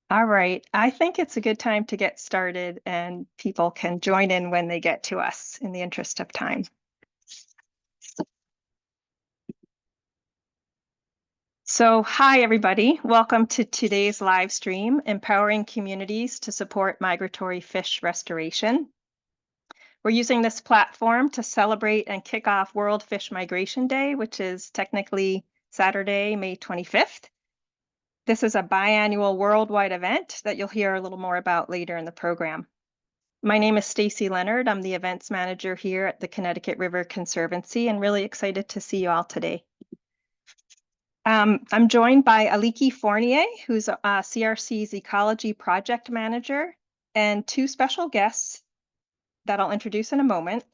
All right, I think it's a good time to get started and people can join in when they get to us in the interest of time. So, hi everybody, welcome to today's live stream, Empowering Communities to Support Migratory Fish Restoration. We're using this platform to celebrate and kick off World Fish Migration Day, which is technically Saturday, May 25th. This is a biannual worldwide event that you'll hear a little more about later in the program. My name is Stacy Leonard. I'm the events manager here at the Connecticut River Conservancy and really excited to see you all today. I'm joined by Aliki Fornier, who's CRC's Ecology project manager, and two special guests that I'll introduce in a moment.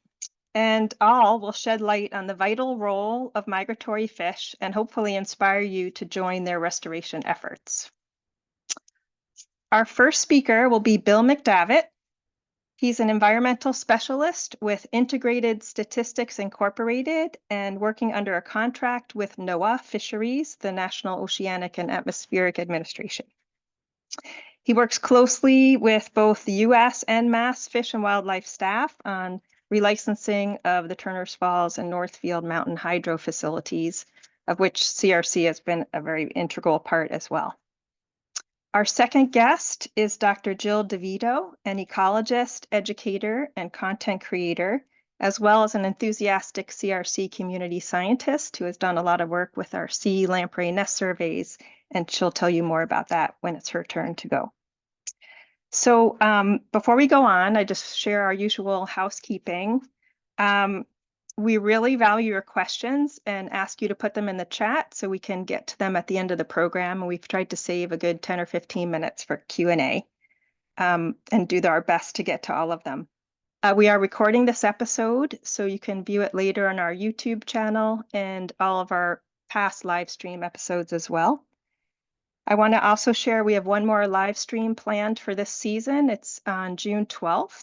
And all will shed light on the vital role of migratory fish and hopefully inspire you to join their restoration efforts. Our first speaker will be Bill McDavitt. He's an environmental specialist with Integrated Statistics Incorporated and working under a contract with NOAA Fisheries, the National Oceanic and Atmospheric Administration. He works closely with both the U.S. and Mass Fish and Wildlife staff on relicensing of the Turners Falls and Northfield Mountain hydro facilities, of which CRC has been a very integral part as well. Our second guest is Dr. Jill Devito, an ecologist, educator, and content creator, as well as an enthusiastic CRC community scientist who has done a lot of work with our sea lamprey nest surveys, and she'll tell you more about that when it's her turn to go. So before we go on, I just share our usual housekeeping. We really value your questions and ask you to put them in the chat so we can get to them at the end of the program. And we've tried to save a good 10 or 15 minutes for Q&A and do our best to get to all of them. We are recording this episode, so you can view it later on our YouTube channel and all of our past live stream episodes as well. I want to also share we have one more live stream planned for this season. It's on June 12th,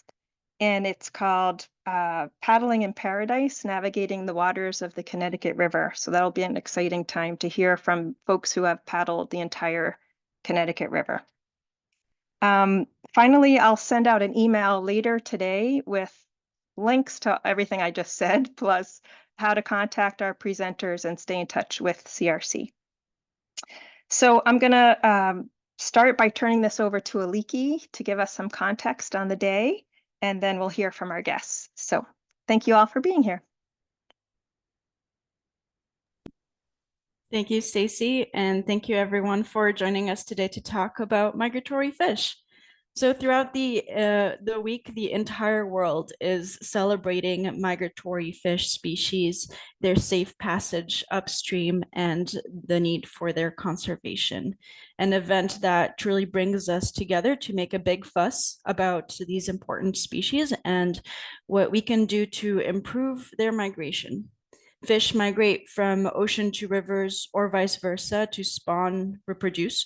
and it's called Paddling in Paradise, Navigating the Waters of the Connecticut River. So that'll be an exciting time to hear from folks who have paddled the entire Connecticut River. Finally, I'll send out an email later today with links to everything I just said, plus how to contact our presenters and stay in touch with CRC. So I'm going to start by turning this over to Aliki to give us some context on the day, and then we'll hear from our guests. So thank you all for being here. Thank you, Stacy, and thank you everyone for joining us today to talk about migratory fish. So throughout the week, the entire world is celebrating migratory fish species, their safe passage upstream, and the need for their conservation. An event that truly brings us together to make a big fuss about these important species and what we can do to improve their migration. Fish migrate from ocean to rivers or vice versa to spawn, reproduce,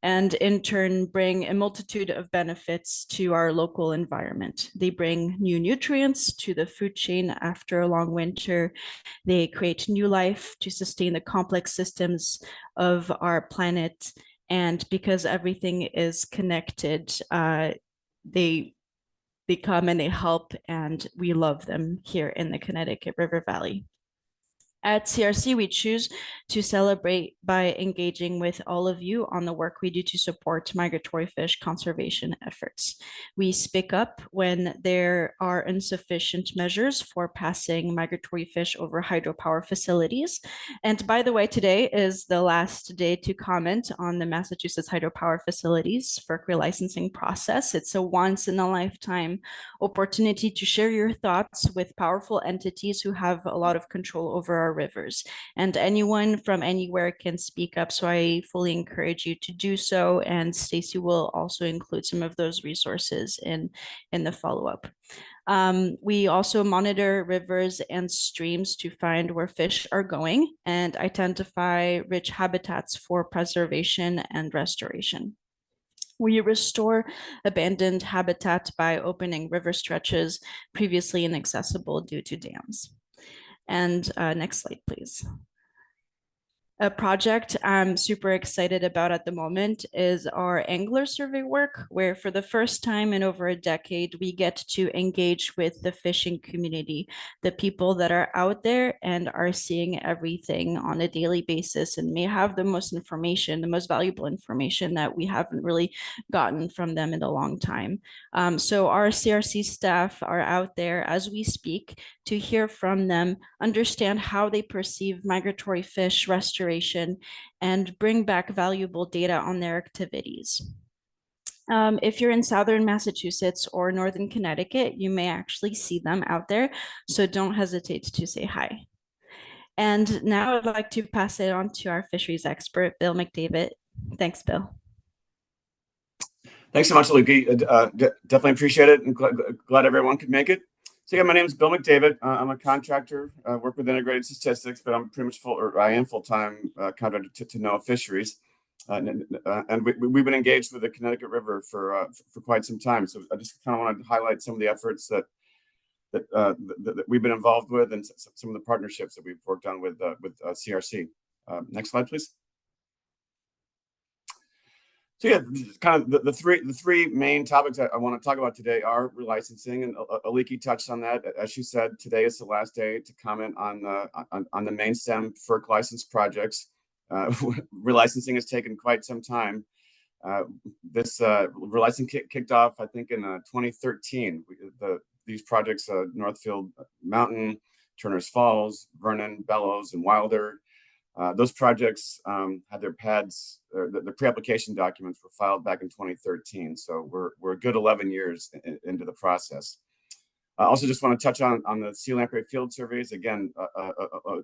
and in turn bring a multitude of benefits to our local environment. They bring new nutrients to the food chain after a long winter. They create new life to sustain the complex systems of our planet. And because everything is connected, they come and they help, and we love them here in the Connecticut River Valley. At CRC, we choose to celebrate by engaging with all of you on the work we do to support migratory fish conservation efforts. We speak up when there are insufficient measures for passing migratory fish over hydropower facilities. And by the way, today is the last day to comment on the Massachusetts hydropower facilities FERC relicensing process. It's a once-in-a-lifetime opportunity to share your thoughts with powerful entities who have a lot of control over our rivers, and anyone from anywhere can speak up. So I fully encourage you to do so. And Stacy will also include some of those resources in the follow-up. We also monitor rivers and streams to find where fish are going and identify rich habitats for preservation and restoration. We restore abandoned habitat by opening river stretches previously inaccessible due to dams. And next slide, please. A project I'm super excited about at the moment is our angler survey work, where for the first time in over a decade, we get to engage with the fishing community, the people that are out there and are seeing everything on a daily basis and may have the most information, the most valuable information that we haven't really gotten from them in a long time. So our CRC staff are out there as we speak to hear from them, understand how they perceive migratory fish restoration, and bring back valuable data on their activities. If you're in southern Massachusetts or northern Connecticut, you may actually see them out there, so don't hesitate to say hi. And now I'd like to pass it on to our fisheries expert, Bill McDavitt. Thanks, Bill. Thanks so much, Aliki. Definitely appreciate it, and glad everyone could make it. So yeah, my name is Bill McDavitt. I'm a contractor, work with integrated statistics, but I'm pretty much I am full-time contractor to NOAA Fisheries. And we've been engaged with the Connecticut River for quite some time. So I just kind of wanted to highlight some of the efforts that we've been involved with, and some of the partnerships that we've worked on with CRC. Next slide, please. So yeah, kind of the three main topics I want to talk about today are relicensing, and Aliki touched on that. As she said, today is the last day to comment on the main stem FERC license projects. Relicensing has taken quite some time. This relicensing kicked off, I think, in 2013. These projects, Northfield Mountain, Turner's Falls, Vernon, Bellows, and Wilder. Those projects had their pads, the pre-application documents were filed back in 2013. So we're a good 11 years into the process. I also just want to touch on the sea lamprey field surveys. Again,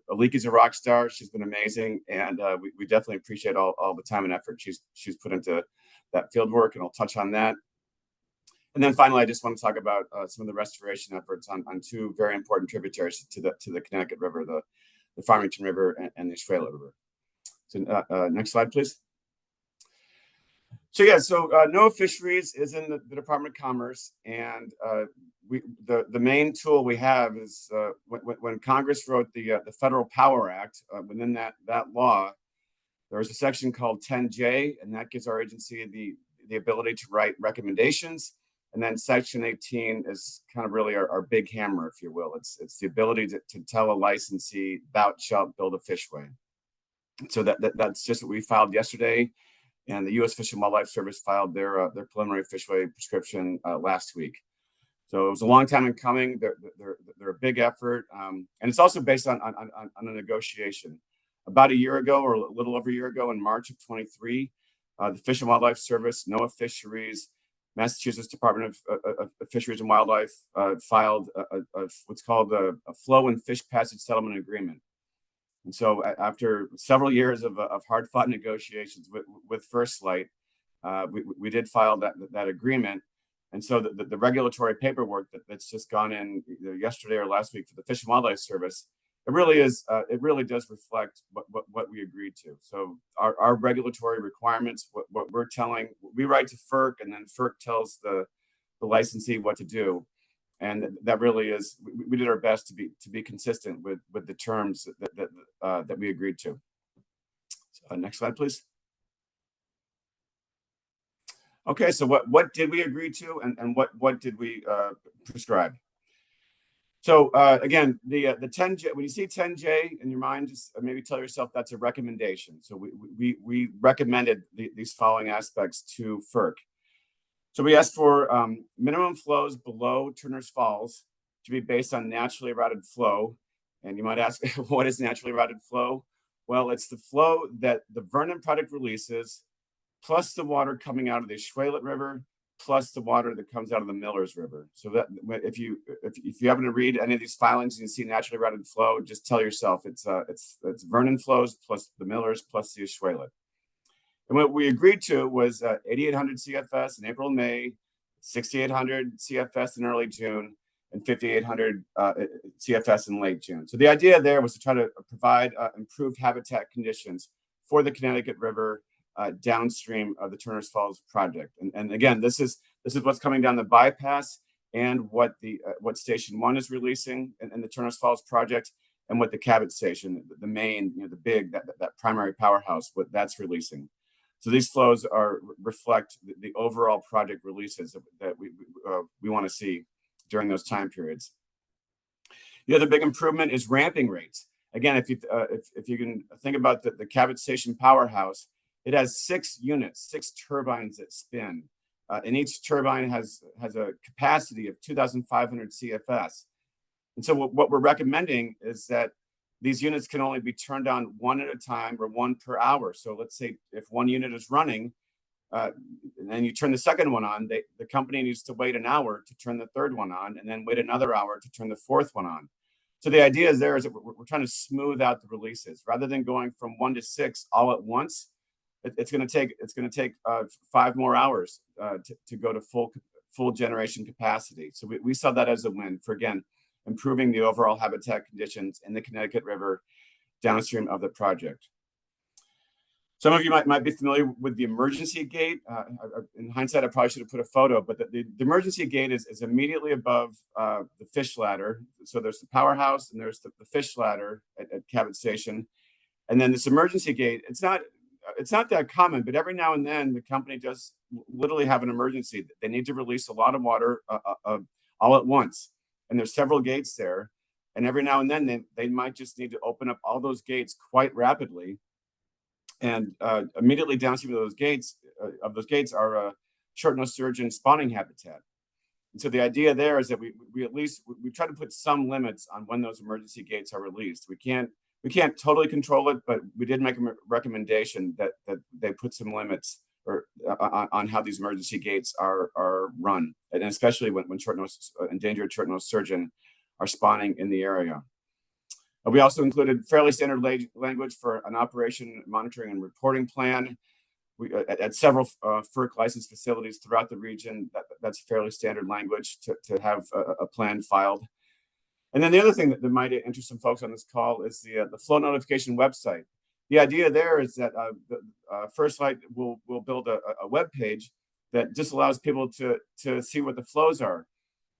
Aliki's a rock star. She's been amazing, and we definitely appreciate all the time and effort she's put into that field work, and I'll touch on that. And then finally, I just want to talk about some of the restoration efforts on two very important tributaries to the Connecticut River, the Farmington River and the Oswego River. So next slide, please. So yeah, so NOAA Fisheries is in the Department of Commerce, and the main tool we have is when Congress wrote the Federal Power Act. Within that law, there is a section called 10J, and that gives our agency the ability to write recommendations. And then Section 18 is kind of really our big hammer, if you will. It's the ability to tell a licensee, thou shalt build a fishway. So that's just what we filed yesterday, and the U.S. Fish and Wildlife Service filed their preliminary fishway prescription last week. So it was a long time in coming. They're a big effort, and it's also based on a negotiation. About a year ago, or a little over a year ago, in March of 23, the Fish and Wildlife Service, NOAA Fisheries, Massachusetts Department of Fisheries and Wildlife filed what's called a flow and fish passage settlement agreement. And so after several years of hard-fought negotiations with First Light, we did file that agreement. And so the regulatory paperwork that's just gone in either yesterday or last week for the Fish and Wildlife Service, it really does reflect what we agreed to. So our regulatory requirements, what we're telling, we write to FERC, and then FERC tells the licensee what to do. And that really is, we did our best to be consistent with the terms that we agreed to. So, next slide, please. Okay, so what did we agree to, and what did we prescribe? So again, the 10J, when you see 10J in your mind, just maybe tell yourself that's a recommendation. So we recommended these following aspects to FERC. So we asked for minimum flows below Turner's Falls to be based on naturally routed flow. And you might ask, what is naturally routed flow? Well, it's the flow that the Vernon product releases, plus the water coming out of the Oswego River, plus the water that comes out of the Millers River. So that if you happen to read any of these filings and you see naturally routed flow, just tell yourself it's Vernon flows plus the Millers plus the Oswego. And what we agreed to was 8,800 CFS in April and May, 6,800 CFS in early June, and 5,800 CFS in late June. So the idea there was to try to provide improved habitat conditions for the Connecticut River downstream of the Turner's Falls project. And again, this is what's coming down the bypass and what Station 1 is releasing in the Turner's Falls project. and what the Cabot Station, the main, the big, that primary powerhouse, what that's releasing. So these flows reflect the overall project releases that we want to see during those time periods. The other big improvement is ramping rates. Again, if you can think about the Cabot Station powerhouse, it has 6 units, 6 turbines that spin, and each turbine has a capacity of 2,500 CFS. And so what we're recommending is that these units can only be turned on one at a time or one per hour. So let's say if one unit is running, and then you turn the second one on, the company needs to wait an hour to turn the third one on, and then wait another hour to turn the fourth one on. So the idea is that we're trying to smooth out the releases rather than going from 1 to 6 all at once. It's going to take 5 more hours to go to full generation capacity. So we saw that as a win for, again, improving the overall habitat conditions in the Connecticut River downstream of the project. Some of you might be familiar with the emergency gate. In hindsight, I probably should have put a photo, but the emergency gate is immediately above the fish ladder. So there's the powerhouse and there's the fish ladder at Cabot Station. And then this emergency gate, it's not that common, but every now and then the company does literally have an emergency. They need to release a lot of water all at once. And there's several gates there. And every now and then they might just need to open up all those gates quite rapidly. And immediately downstream of those gates are short-nosed sturgeon spawning habitat. And so the idea there is that we try to put some limits on when those emergency gates are released. We can't totally control it, but we did make a recommendation that they put some limits on how these emergency gates are run, and especially when endangered short-nosed sturgeon are spawning in the area. We also included fairly standard language for an operation monitoring and reporting plan. At several FERC licensed facilities throughout the region, that's fairly standard language to have a plan filed. And then the other thing that might interest some folks on this call is the flow notification website. The idea there is that First Light will build a web page that just allows people to see what the flows are.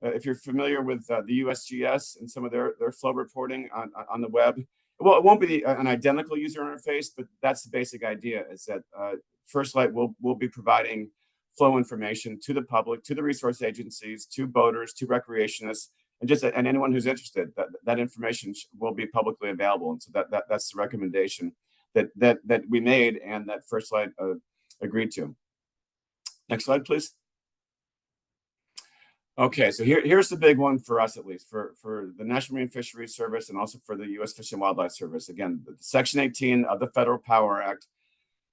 If you're familiar with the USGS and some of their flow reporting on the web, well, it won't be an identical user interface, but that's the basic idea, is that First Light will be providing flow information to the public, to the resource agencies, to boaters, to recreationists, and anyone who's interested. That information will be publicly available, and so that's the recommendation that we made and that First Light agreed to. Next slide, please. Okay, so here's the big one for us, at least for the National Marine Fisheries Service and also for the U.S. Fish and Wildlife Service. Again, Section 18 of the Federal Power Act.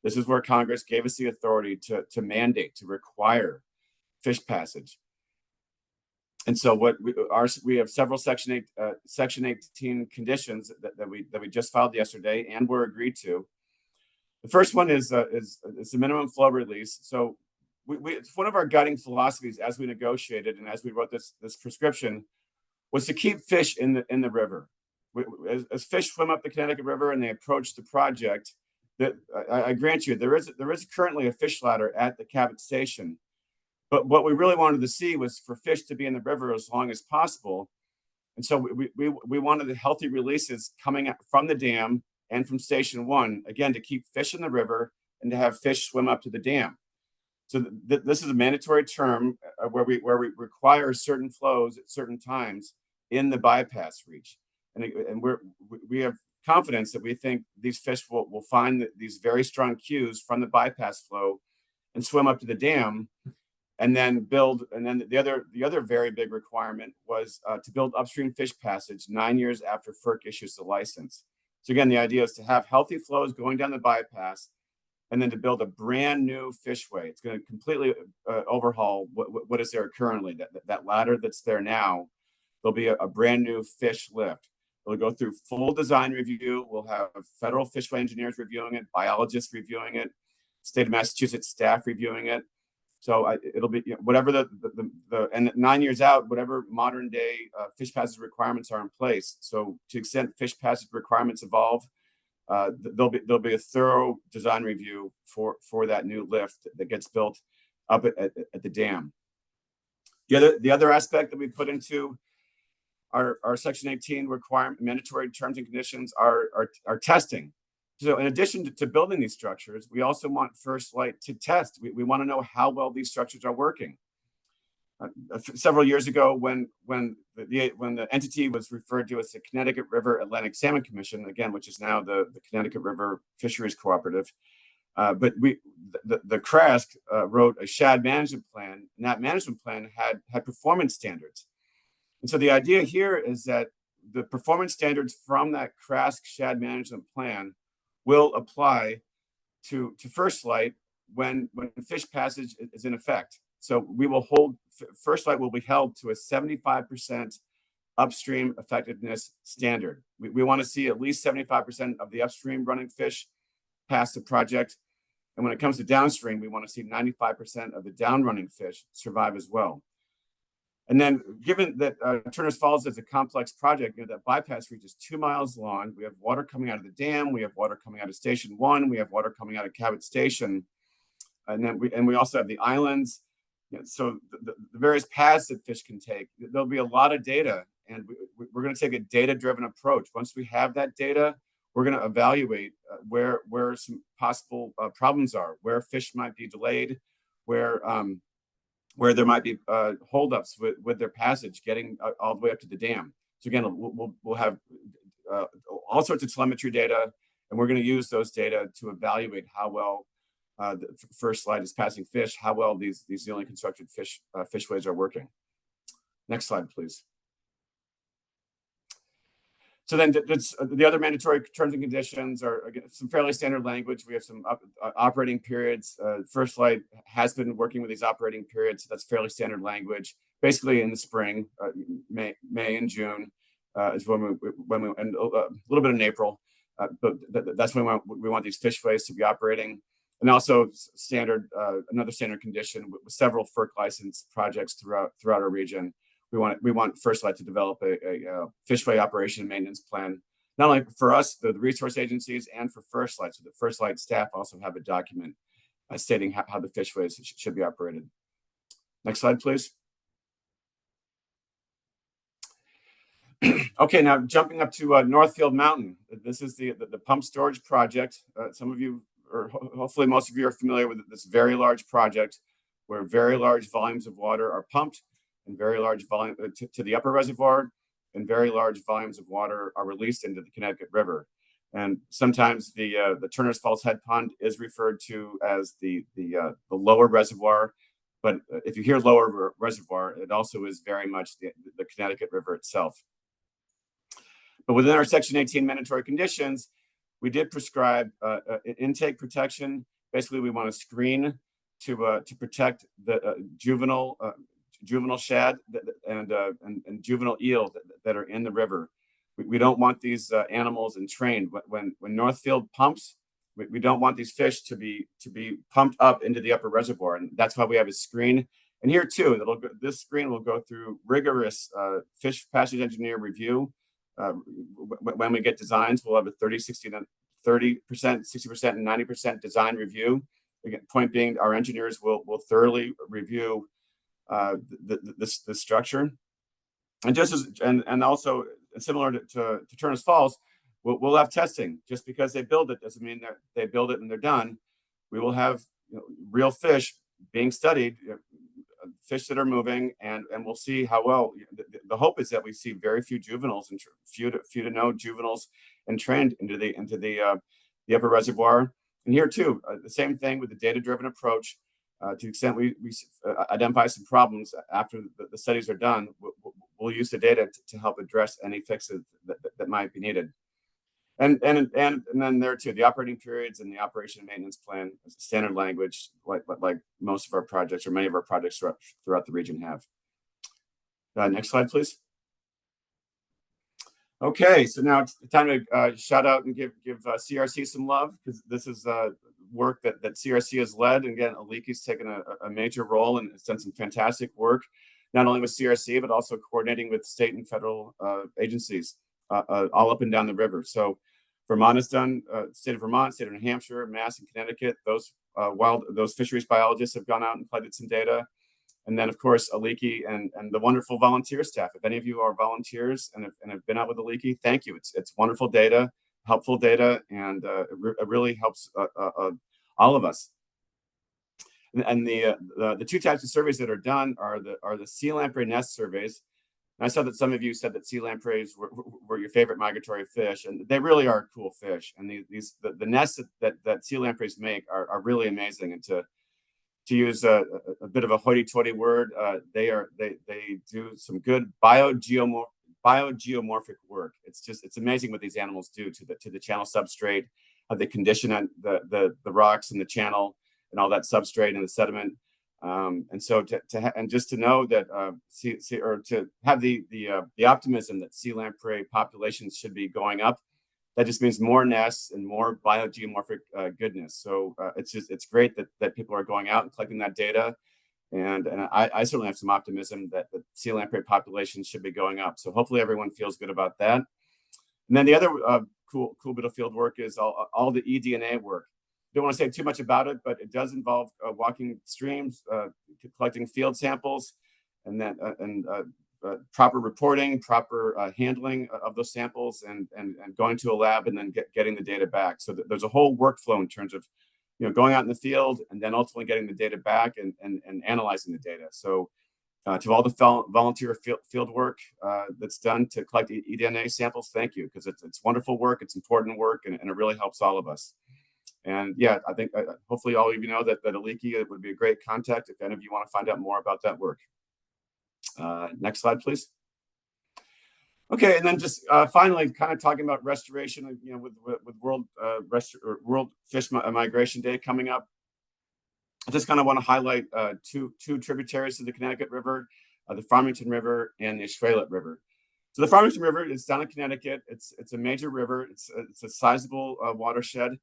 This is where Congress gave us the authority to mandate, to require fish passage. And so we have several Section 18 conditions that we just filed yesterday and were agreed to. The first one is the minimum flow release. So it's one of our guiding philosophies as we negotiated and as we wrote this prescription was to keep fish in the river. As fish swim up the Connecticut River and they approach the project, that I grant you there is currently a fish ladder at the Cabot Station, but what we really wanted to see was for fish to be in the river as long as possible, and so we wanted the healthy releases coming from the dam and from Station 1, again to keep fish in the river and to have fish swim up to the dam. So this is a mandatory term where we require certain flows at certain times in the bypass reach, and we have confidence that we think these fish will find these very strong cues from the bypass flow and swim up to the dam, and then build. And then the other very big requirement was to build upstream fish passage 9 years after FERC issues the license. So again, the idea is to have healthy flows going down the bypass, and then to build a brand new fishway. It's going to completely overhaul what is there currently. That ladder that's there now, there'll be a brand new fish lift. It'll go through full design review. We'll have federal fishway engineers reviewing it, biologists reviewing it, state of Massachusetts staff reviewing it. So it'll be whatever and 9 years out, whatever modern day fish passage requirements are in place. So to the extent fish passage requirements evolve, there'll be a thorough design review for that new lift that gets built up at the dam. The other aspect that we put into our Section 18 requirement, mandatory terms and conditions are testing. So in addition to building these structures, we also want First Light to test. We want to know how well these structures are working. Several years ago, when the entity was referred to as the Connecticut River Atlantic Salmon Commission, again, which is now the Connecticut River Fisheries Cooperative, but the CRASC wrote a shad management plan, and that management plan had performance standards. And so the idea here is that the performance standards from that CRASC shad management plan will apply to First Light when fish passage is in effect. So we will hold, First Light will be held to a 75% upstream effectiveness standard. We want to see at least 75% of the upstream running fish pass the project. And when it comes to downstream, we want to see 95% of the down running fish survive as well. And then given that Turner's Falls is a complex project, that bypass reach is 2 miles long. We have water coming out of the dam. We have water coming out of Station 1. We have water coming out of Cabot Station. And then we also have the islands. So the various paths that fish can take, there'll be a lot of data, and we're going to take a data-driven approach. Once we have that data, we're going to evaluate where some possible problems are, where fish might be delayed, where there might be holdups with their passage getting all the way up to the dam. So again, we'll have all sorts of telemetry data, and we're going to use those data to evaluate how well the First Light is passing fish, how well these newly constructed fishways are working. Next slide, please. So then the other mandatory terms and conditions are, again, some fairly standard language. We have some operating periods. First Light has been working with these operating periods. So that's fairly standard language. Basically in the spring, May and June is when we and a little bit in April, but that's when we want these fishways to be operating. And also another standard condition with several FERC licensed projects throughout our region. We want First Light to develop a fishway operation and maintenance plan, not only for us, the resource agencies, and for First Light, so the First Light staff also have a document stating how the fishways should be operated. Next slide, please. Okay, now jumping up to Northfield Mountain. This is the pump storage project. Some of you, or hopefully most of you, are familiar with this very large project where very large volumes of water are pumped and very large volume to the upper reservoir, and very large volumes of water are released into the Connecticut River. And sometimes the Turner's Falls Head Pond is referred to as the lower reservoir. But if you hear lower reservoir, it also is very much the Connecticut River itself. But within our Section 18 mandatory conditions, we did prescribe intake protection. Basically, we want to screen to protect the juvenile shad and juvenile eel that are in the river. We don't want these animals entrained. When Northfield pumps, we don't want these fish to be pumped up into the upper reservoir, and that's why we have a screen. And here too, this screen will go through rigorous fish passage engineer review. When we get designs, we'll have a 30%, 60%, and 90% design review. Again, point being, our engineers will thoroughly review the structure, and just as and also similar to Turner's Falls, we'll have testing. Just because they build it doesn't mean that they build it and they're done. We will have real fish being studied, fish that are moving, and we'll see how well. The hope is that we see very few juveniles and few to no juveniles entrained into the upper reservoir. And here too, the same thing with the data-driven approach. To the extent we identify some problems after the studies are done, we'll use the data to help address any fixes that might be needed. And then there too, the operating periods and the operation and maintenance plan is a standard language, like most of our projects, or many of our projects throughout the region have. Next slide, please. Okay, so now it's time to shout out and give CRC some love, because this is work that CRC has led. And again, Aliki's taken a major role and has done some fantastic work, not only with CRC, but also coordinating with state and federal agencies all up and down the river. So Vermont has done, state of Vermont, state of New Hampshire, Mass, and Connecticut. Those fisheries biologists have gone out and collected some data. And then, of course, Aliki and the wonderful volunteer staff. If any of you are volunteers and have been out with Aliki, thank you. It's wonderful data, helpful data, and it really helps all of us. And the two types of surveys that are done are the sea lamprey nest surveys. And I saw that some of you said that sea lampreys were your favorite migratory fish, and they really are cool fish. And the nests that sea lampreys make are really amazing. And to use a bit of a hoity-toity word, they do some good biogeomorphic work. It's amazing what these animals do to the channel substrate, how they condition the rocks in the channel and all that substrate and the sediment. And so just to know that or to have the optimism that sea lamprey populations should be going up, that just means more nests and more biogeomorphic goodness. So it's great that people are going out and collecting that data, and I certainly have some optimism that the sea lamprey populations should be going up. So hopefully everyone feels good about that. And then the other cool bit of field work is all the eDNA work. Don't want to say too much about it, but it does involve walking streams, collecting field samples, and then proper reporting, proper handling of those samples, and going to a lab and then getting the data back. So there's a whole workflow in terms of going out in the field and then ultimately getting the data back and analyzing the data. So to all the volunteer field work that's done to collect eDNA samples, thank you, because it's wonderful work, it's important work, and it really helps all of us. And yeah, I think hopefully all of you know that Aliki would be a great contact if any of you want to find out more about that work. Next slide, please. Okay, and then just finally, kind of talking about restoration, with World Fish Migration Day coming up. I just kind of want to highlight two tributaries to the Connecticut River, the Farmington River and the Ashuelot River. So the Farmington River is down in Connecticut. It's a major river. It's a sizable watershed.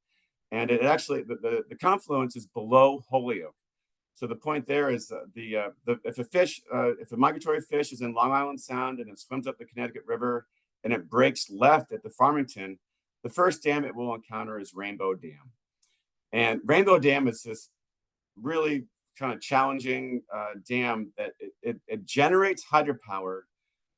And it actually, the confluence is below Holyoke. So the point there is if a migratory fish is in Long Island Sound and it swims up the Connecticut River and it breaks left at the Farmington, the first dam it will encounter is Rainbow Dam. And Rainbow Dam is this really kind of challenging dam that it generates hydropower,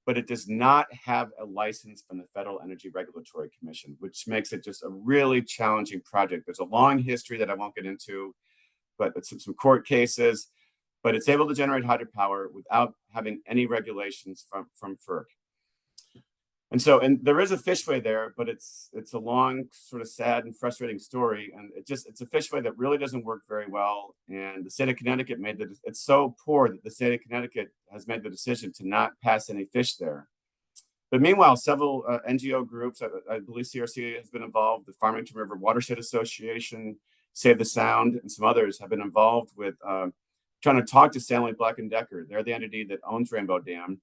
but it does not have a license from the Federal Energy Regulatory Commission, which makes it just a really challenging project. There's a long history that I won't get into, but it's some court cases, but it's able to generate hydropower without having any regulations from FERC. And there is a fishway there, but it's a long, sort of sad and frustrating story. And it's a fishway that really doesn't work very well. And the state of Connecticut it's so poor that the state of Connecticut has made the decision to not pass any fish there. But meanwhile, several NGO groups, I believe CRC has been involved, the Farmington River Watershed Association, Save the Sound, and some others have been involved with trying to talk to Stanley Black & Decker. They're the entity that owns Rainbow Dam.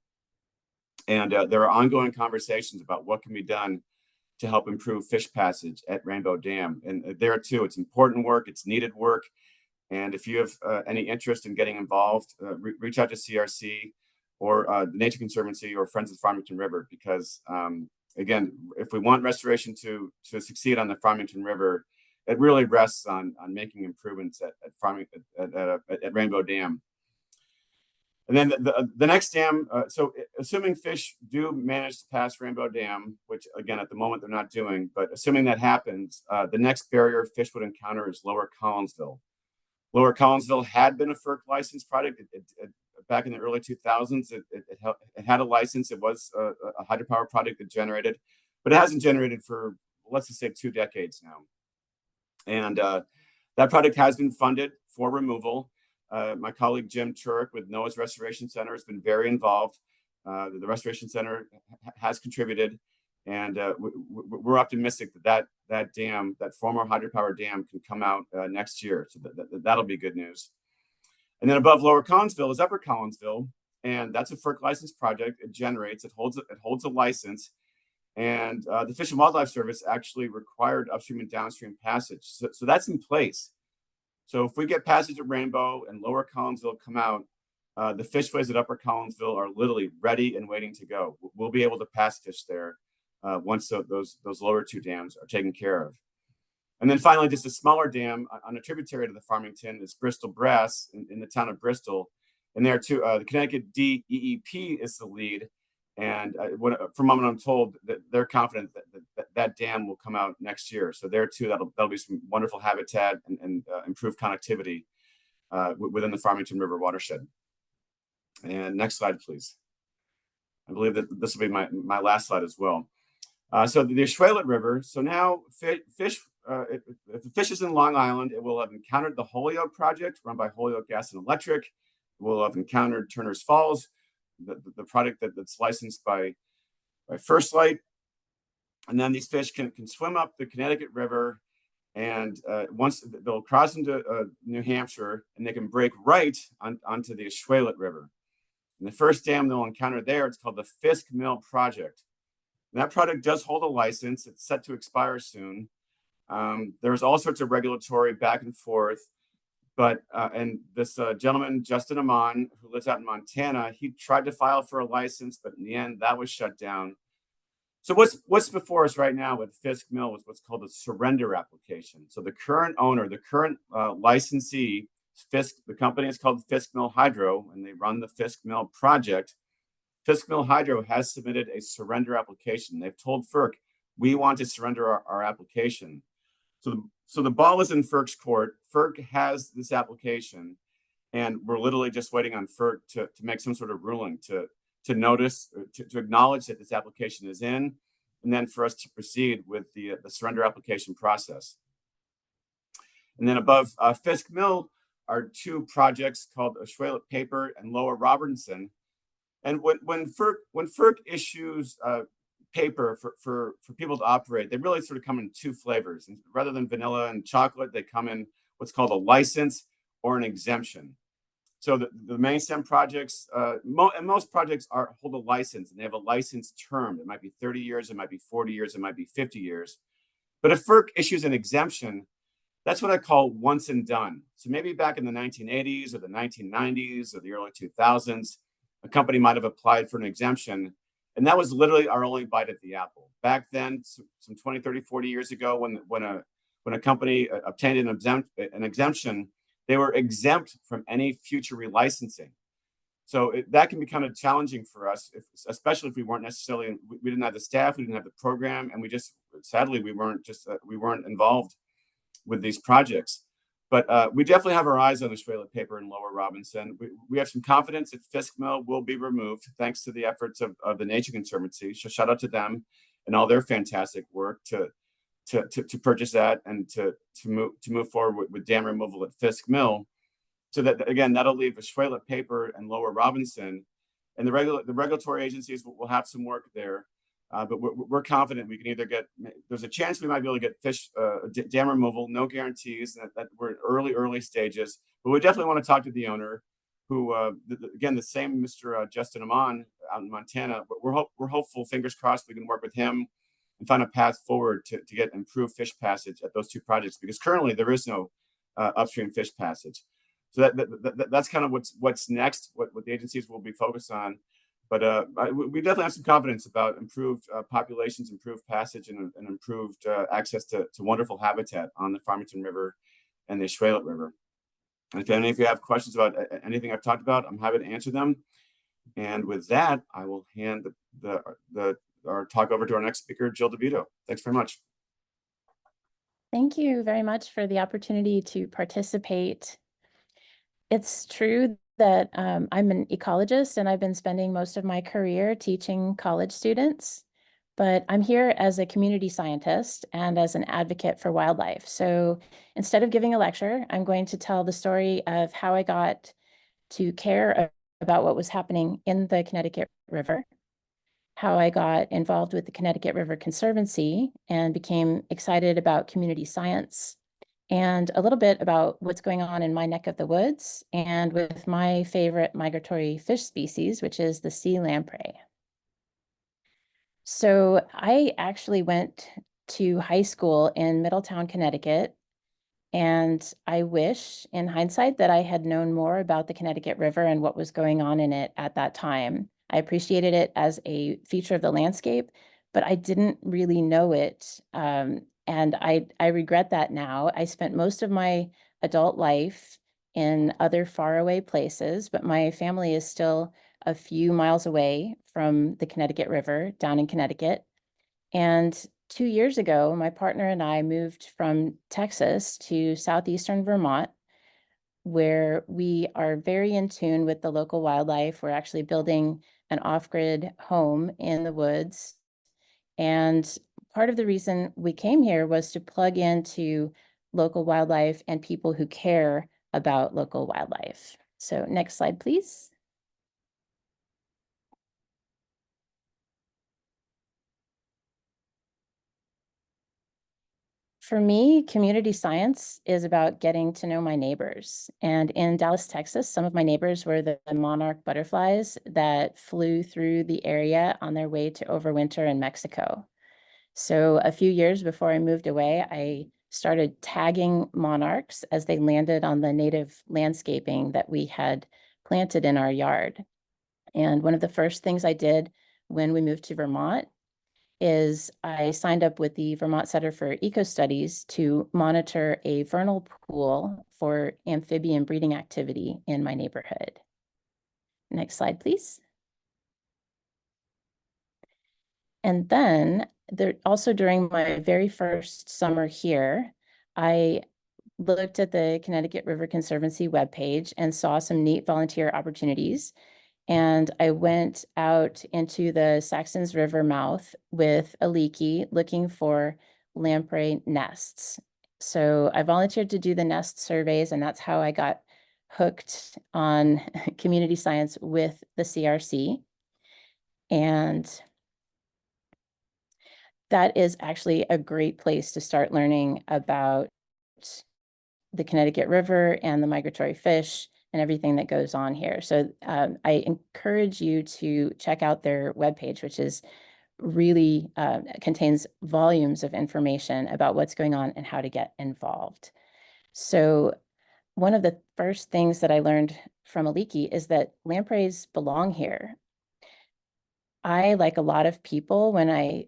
And there are ongoing conversations about what can be done to help improve fish passage at Rainbow Dam. And there too, it's important work, it's needed work. And if you have any interest in getting involved, reach out to CRC or the Nature Conservancy or Friends of the Farmington River, because again, if we want restoration to succeed on the Farmington River, it really rests on making improvements at Rainbow Dam. And then the next dam, so assuming fish do manage to pass Rainbow Dam, which again, at the moment they're not doing, but assuming that happens, the next barrier fish would encounter is Lower Collinsville. Lower Collinsville had been a FERC licensed project. Back in the early 2000s, it had a license. It was a hydropower project that generated, but it hasn't generated for, let's just say, 2 decades now. And that project has been funded for removal. My colleague Jim Turek with NOAA's Restoration Center has been very involved. The Restoration Center has contributed, and we're optimistic that dam, that former hydropower dam, can come out next year. So that'll be good news. And then above Lower Collinsville is Upper Collinsville, and that's a FERC licensed project. It generates, it holds a license, and the Fish and Wildlife Service actually required upstream and downstream passage. So that's in place. So if we get passage at Rainbow and Lower Collinsville come out, the fishways at Upper Collinsville are literally ready and waiting to go. We'll be able to pass fish there once those lower 2 dams are taken care of. And then finally, just a smaller dam on a tributary to the Farmington is Bristol Brass in the town of Bristol. And there too, the Connecticut DEEP is the lead. And from what I'm told, that they're confident that dam will come out next year. So there too, that'll be some wonderful habitat and improved connectivity within the Farmington River watershed. And next slide, please. I believe that this will be my last slide as well. So the Oceanic River. So now fish, if the fish is in Long Island, it will have encountered the Holyoke project run by Holyoke Gas and Electric. It will have encountered Turner's Falls, the product that's licensed by First Light. And then these fish can swim up the Connecticut River, and once they'll cross into New Hampshire, and they can break right onto the Oceanic River. And the first dam they'll encounter there, it's called the Fisk Mill Project. And that project does hold a license. It's set to expire soon. There's all sorts of regulatory back and forth. But and this gentleman, Justin Amon, who lives out in Montana, he tried to file for a license, but in the end, that was shut down. So what's before us right now with Fisk Mill is what's called a surrender application. So the current owner, the current licensee, Fisk, the company is called Fisk Mill Hydro, and they run the Fisk Mill project. Fisk Mill Hydro has submitted a surrender application. They've told FERC, we want to surrender our application. So the ball is in FERC's court. FERC has this application, and we're literally just waiting on FERC to make some sort of ruling, to notice, to acknowledge that this application is in, and then for us to proceed with the surrender application process. And then above Fisk Mill are two projects called Oceanic Paper and Lower Robinson. And when FERC issues paper for people to operate, they really sort of come in two flavors. And rather than vanilla and chocolate, they come in what's called a license or an exemption. So the main stem projects, and most projects hold a license, and they have a license term. It might be 30 years, it might be 40 years, it might be 50 years. But if FERC issues an exemption, that's what I call once and done. So maybe back in the 1980s or the 1990s or the early 2000s, a company might have applied for an exemption, and that was literally our only bite at the apple. Back then, some 20, 30, 40 years ago, when a company obtained an exemption, they were exempt from any future relicensing. So that can be kind of challenging for us, especially if we weren't necessarily, we didn't have the staff, we didn't have the program, and we just, sadly, we weren't involved with these projects. But we definitely have our eyes on the Oceanic Paper and Lower Robinson. We have some confidence that Fisk Mill will be removed thanks to the efforts of the Nature Conservancy. So shout out to them and all their fantastic work to purchase that and to move forward with dam removal at Fisk Mill. So that, again, that'll leave Oceanic Paper and Lower Robinson. And the regulatory agencies will have some work there. But we're confident we can either get, there's a chance we might be able to get fish dam removal, no guarantees, that we're in early stages. But we definitely want to talk to the owner, who, again, the same Mr. Justin Amon out in Montana. But we're hopeful, fingers crossed, we can work with him and find a path forward to get improved fish passage at those two projects, because currently there is no upstream fish passage. So that's kind of what's next, what the agencies will be focused on. But we definitely have some confidence about improved populations, improved passage, and improved access to wonderful habitat on the Farmington River and the Oceanic River. And if any of you have questions about anything I've talked about, I'm happy to answer them. And with that, I will hand our talk over to our next speaker, Jill Devito. Thanks very much. Thank you very much for the opportunity to participate. It's true that I'm an ecologist, and I've been spending most of my career teaching college students, but I'm here as a community scientist and as an advocate for wildlife. So instead of giving a lecture, I'm going to tell the story of how I got to care about what was happening in the Connecticut River, how I got involved with the Connecticut River Conservancy and became excited about community science, and a little bit about what's going on in my neck of the woods and with my favorite migratory fish species, which is the sea lamprey. So I actually went to high school in Middletown, Connecticut, and I wish, in hindsight, that I had known more about the Connecticut River and what was going on in it at that time. I appreciated it as a feature of the landscape, but I didn't really know it. And I regret that now. I spent most of my adult life in other faraway places, but my family is still a few miles away from the Connecticut River down in Connecticut. And 2 years ago, my partner and I moved from Texas to southeastern Vermont, where we are very in tune with the local wildlife. We're actually building an off-grid home in the woods. And part of the reason we came here was to plug into local wildlife and people who care about local wildlife. So next slide, please. For me, community science is about getting to know my neighbors. And in Dallas, Texas, some of my neighbors were the monarch butterflies that flew through the area on their way to overwinter in Mexico. So a few years before I moved away, I started tagging monarchs as they landed on the native landscaping that we had planted in our yard. And one of the first things I did when we moved to Vermont is I signed up with the Vermont Center for Eco Studies to monitor a vernal pool for amphibian breeding activity in my neighborhood. Next slide, please. And then also during my very first summer here, I looked at the Connecticut River Conservancy webpage and saw some neat volunteer opportunities. And I went out into the Saxons River mouth with Aliki looking for lamprey nests. So I volunteered to do the nest surveys, and that's how I got hooked on community science with the CRC. And that is actually a great place to start learning about the Connecticut River and the migratory fish and everything that goes on here. So I encourage you to check out their webpage, which is really contains volumes of information about what's going on and how to get involved. So one of the first things that I learned from Aliki is that lampreys belong here. I, like a lot of people, when I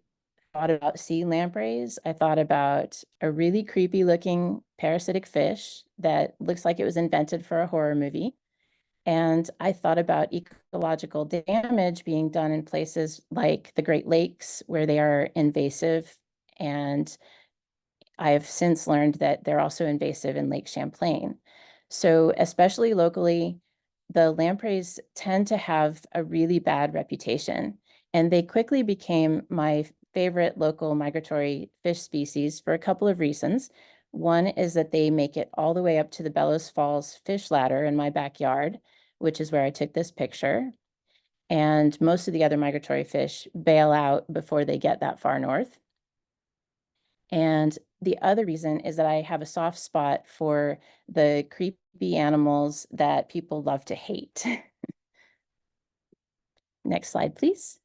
thought about sea lampreys, I thought about a really creepy looking parasitic fish that looks like it was invented for a horror movie. And I thought about ecological damage being done in places like the Great Lakes, where they are invasive. And I have since learned that they're also invasive in Lake Champlain. So especially locally, the lampreys tend to have a really bad reputation. And they quickly became my favorite local migratory fish species for a couple of reasons. One is that they make it all the way up to the Bellows Falls fish ladder in my backyard, which is where I took this picture. And most of the other migratory fish bail out before they get that far north. And the other reason is that I have a soft spot for the creepy animals that people love to hate. Next slide, please.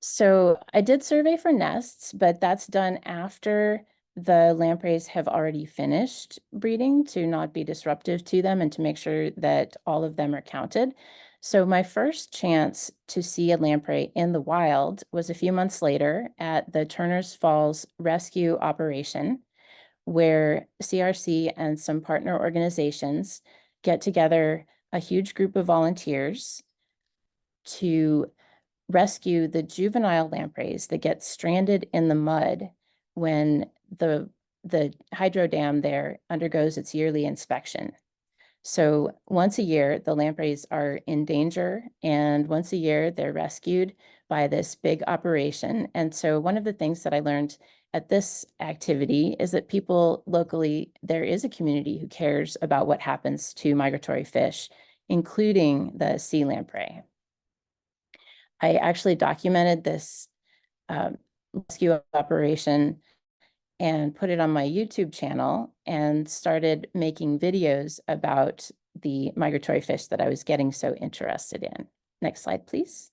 So I did survey for nests, but that's done after the lampreys have already finished breeding to not be disruptive to them and to make sure that all of them are counted. So my first chance to see a lamprey in the wild was a few months later at the Turner's Falls Rescue Operation, where CRC and some partner organizations get together a huge group of volunteers to rescue the juvenile lampreys that get stranded in the mud when the hydro dam there undergoes its yearly inspection. So once a year, the lampreys are in danger, and once a year, they're rescued by this big operation. And so one of the things that I learned at this activity is that people locally, there is a community who cares about what happens to migratory fish, including the sea lamprey. I actually documented this rescue operation and put it on my YouTube channel and started making videos about the migratory fish that I was getting so interested in. Next slide, please.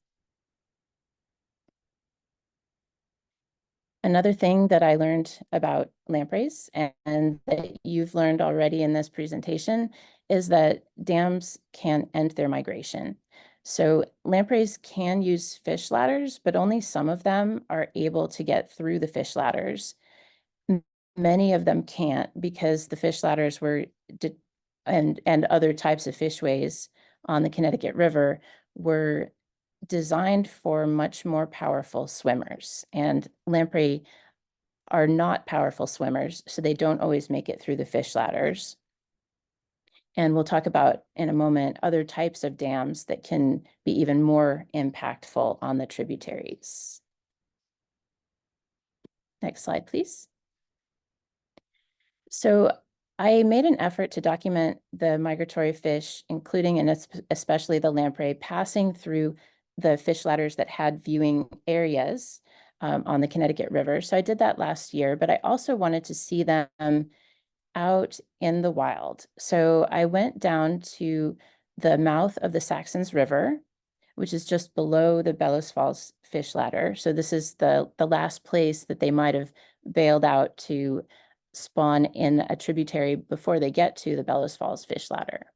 Another thing that I learned about lampreys and that you've learned already in this presentation is that dams can end their migration. So lampreys can use fish ladders, but only some of them are able to get through the fish ladders. many of them can't because the fish ladders were and other types of fishways on the Connecticut River were designed for much more powerful swimmers, and lamprey are not powerful swimmers, so they don't always make it through the fish ladders. And we'll talk about in a moment other types of dams that can be even more impactful on the tributaries. Next slide, please. So I made an effort to document the migratory fish, including and especially the lamprey, passing through the fish ladders that had viewing areas on the Connecticut River. So I did that last year, but I also wanted to see them out in the wild. So I went down to the mouth of the Saxons River, which is just below the Bellows Falls fish ladder. So this is the last place that they might have bailed out to spawn in a tributary before they get to the Bellows Falls fish ladder.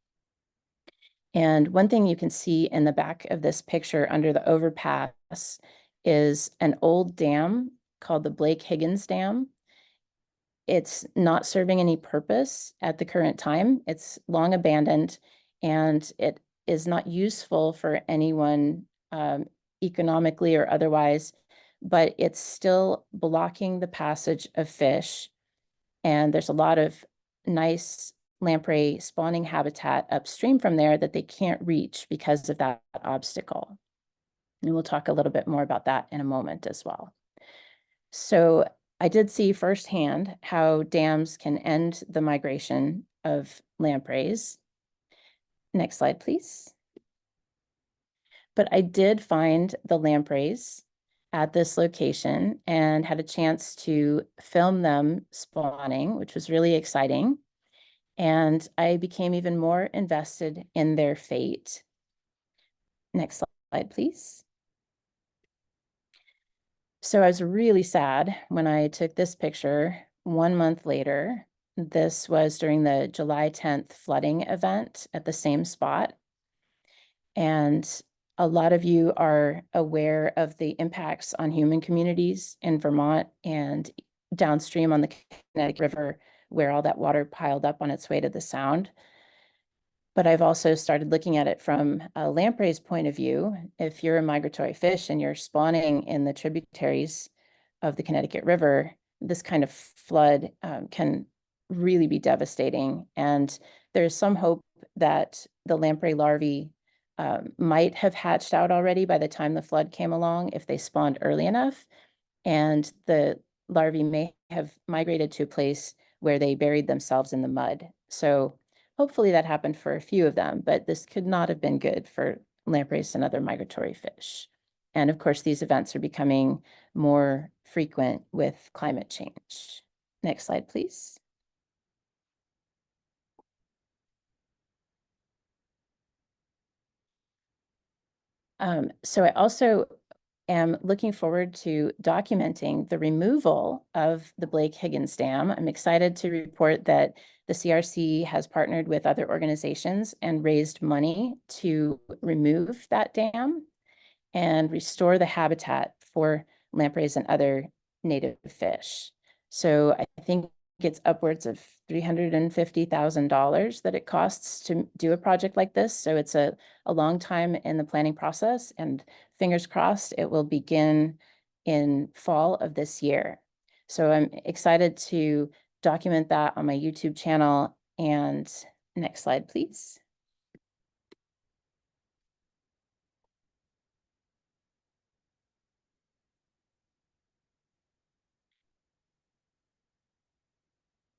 And one thing you can see in the back of this picture under the overpass is an old dam called the Blake Higgins Dam. It's not serving any purpose at the current time. It's long abandoned, and it is not useful for anyone economically or otherwise, but it's still blocking the passage of fish. And there's a lot of nice lamprey spawning habitat upstream from there that they can't reach because of that obstacle. And we'll talk a little bit more about that in a moment as well. So I did see firsthand how dams can end the migration of lampreys. Next slide, please. But I did find the lampreys at this location and had a chance to film them spawning, which was really exciting. And I became even more invested in their fate. Next slide, please. So I was really sad when I took this picture 1 month later. This was during the July 10th flooding event at the same spot. And a lot of you are aware of the impacts on human communities in Vermont and downstream on the Connecticut River, where all that water piled up on its way to the Sound. But I've also started looking at it from a lamprey's point of view. If you're a migratory fish and you're spawning in the tributaries of the Connecticut River, this kind of flood can really be devastating. And there's some hope that the lamprey larvae might have hatched out already by the time the flood came along if they spawned early enough. And the larvae may have migrated to a place where they buried themselves in the mud. So hopefully that happened for a few of them, but this could not have been good for lampreys and other migratory fish. And of course, these events are becoming more frequent with climate change. Next slide, please. So I also am looking forward to documenting the removal of the Blake Higgins Dam. I'm excited to report that the CRC has partnered with other organizations and raised money to remove that dam and restore the habitat for lampreys and other native fish. So I think it's upwards of $350,000 that it costs to do a project like this. So it's a long time in the planning process, and fingers crossed it will begin in fall of this year. So I'm excited to document that on my YouTube channel. And next slide, please.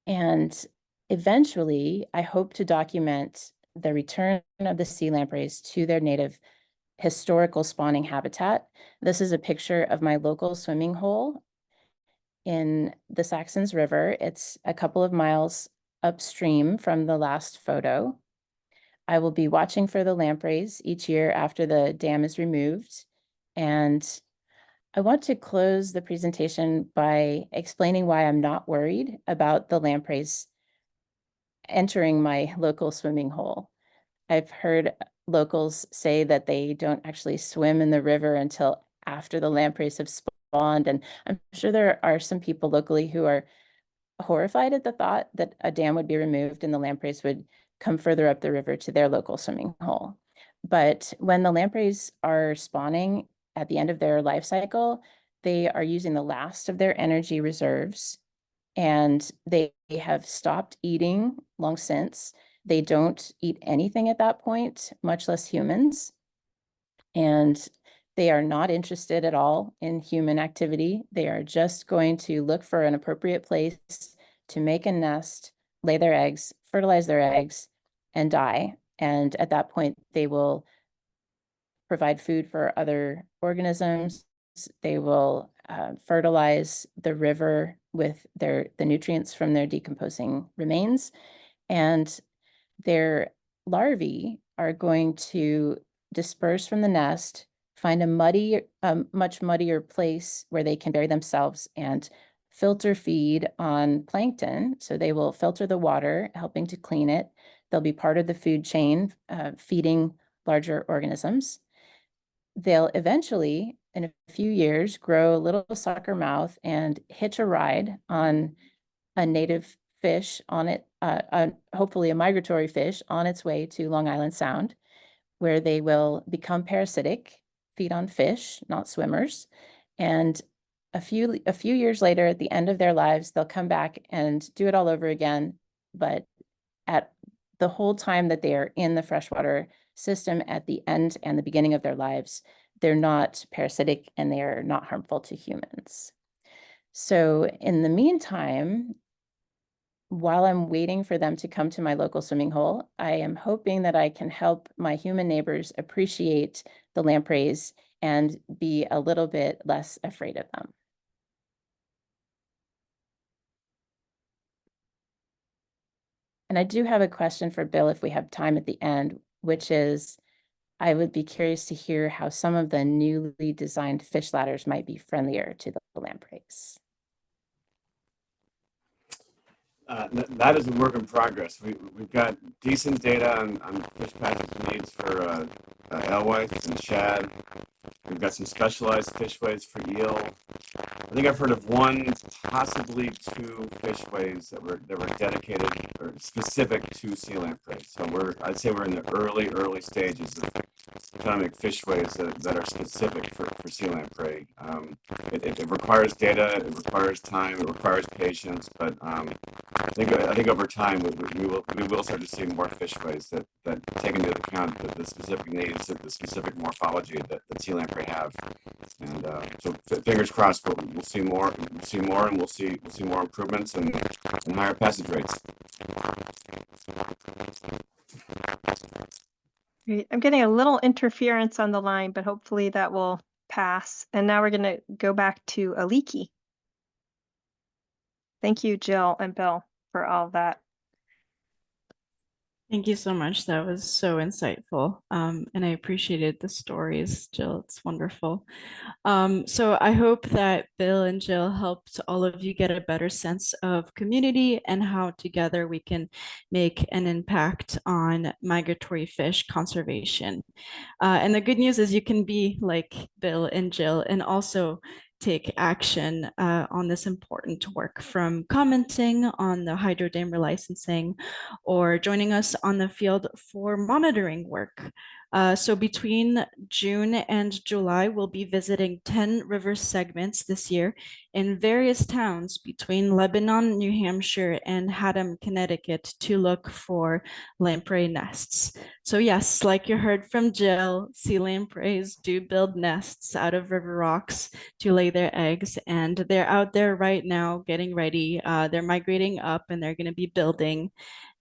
And eventually, I hope to document the return of the sea lampreys to their native historical spawning habitat. This is a picture of my local swimming hole in the Saxons River. It's a couple of miles upstream from the last photo. I will be watching for the lampreys each year after the dam is removed. And I want to close the presentation by explaining why I'm not worried about the lampreys entering my local swimming hole. I've heard locals say that they don't actually swim in the river until after the lampreys have spawned. And I'm sure there are some people locally who are horrified at the thought that a dam would be removed and the lampreys would come further up the river to their local swimming hole. But when the lampreys are spawning at the end of their life cycle, they are using the last of their energy reserves, and they have stopped eating long since. They don't eat anything at that point, much less humans. And they are not interested at all in human activity. They are just going to look for an appropriate place to make a nest, lay their eggs, fertilize their eggs, and die. And at that point, they will provide food for other organisms. They will fertilize the river with the nutrients from their decomposing remains. And their larvae are going to disperse from the nest, find a much muddier place where they can bury themselves and filter feed on plankton. So they will filter the water, helping to clean it. They'll be part of the food chain, feeding larger organisms. They'll eventually, in a few years, grow a little sucker mouth and hitch a ride on a native fish on it, hopefully a migratory fish on its way to Long Island Sound, where they will become parasitic, feed on fish, not swimmers. And a few years later, at the end of their lives, they'll come back and do it all over again. But at the whole time that they are in the freshwater system, at the end and the beginning of their lives, they're not parasitic and they're not harmful to humans. So in the meantime, while I'm waiting for them to come to my local swimming hole, I am hoping that I can help my human neighbors appreciate the lampreys and be a little bit less afraid of them. And I do have a question for Bill if we have time at the end, which is, I would be curious to hear how some of the newly designed fish ladders might be friendlier to the lampreys. That is a work in progress. We've got decent data on fish passage needs for alewife and shad. We've got some specialized fishways for eel. I think I've heard of one, possibly two fishways that were dedicated or specific to sea lamprey. So I'd say we're in the early stages of trying to make fishways that are specific for sea lamprey. It requires data, it requires time, it requires patience, but I think over time we will start to see more fishways that take into account the specific needs, the specific morphology that sea lamprey have. And so fingers crossed, we'll see more, and we'll see more improvements and higher passage rates. Great. I'm getting a little interference on the line, but hopefully that will pass. And now we're going to go back to Aliki. Thank you, Jill and Bill, for all of that. Thank you so much. That was so insightful. And I appreciated the stories, Jill. It's wonderful. So I hope that Bill and Jill helped all of you get a better sense of community and how together we can make an impact on migratory fish conservation. And the good news is you can be like Bill and Jill and also take action on this important work, from commenting on the hydro dam relicensing or joining us on the field for monitoring work. So between June and July, we'll be visiting 10 river segments this year in various towns between Lebanon, New Hampshire, and Haddam, Connecticut, to look for lamprey nests. So yes, like you heard from Jill, sea lampreys do build nests out of river rocks to lay their eggs, and they're out there right now getting ready. They're migrating up and they're going to be building.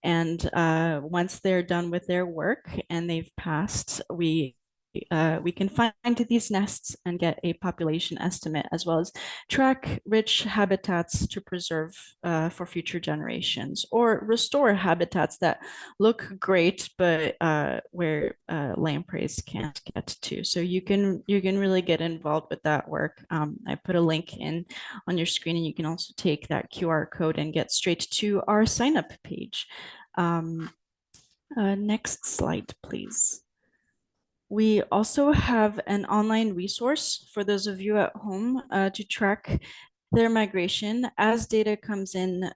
And once they're done with their work and they've passed, we can find these nests and get a population estimate, as well as track rich habitats to preserve for future generations, or restore habitats that look great but where lampreys can't get to. So you can really get involved with that work. I put a link in on your screen, and you can also take that QR code and get straight to our sign up page. Next slide, please. We also have an online resource for those of you at home to track their migration as data comes in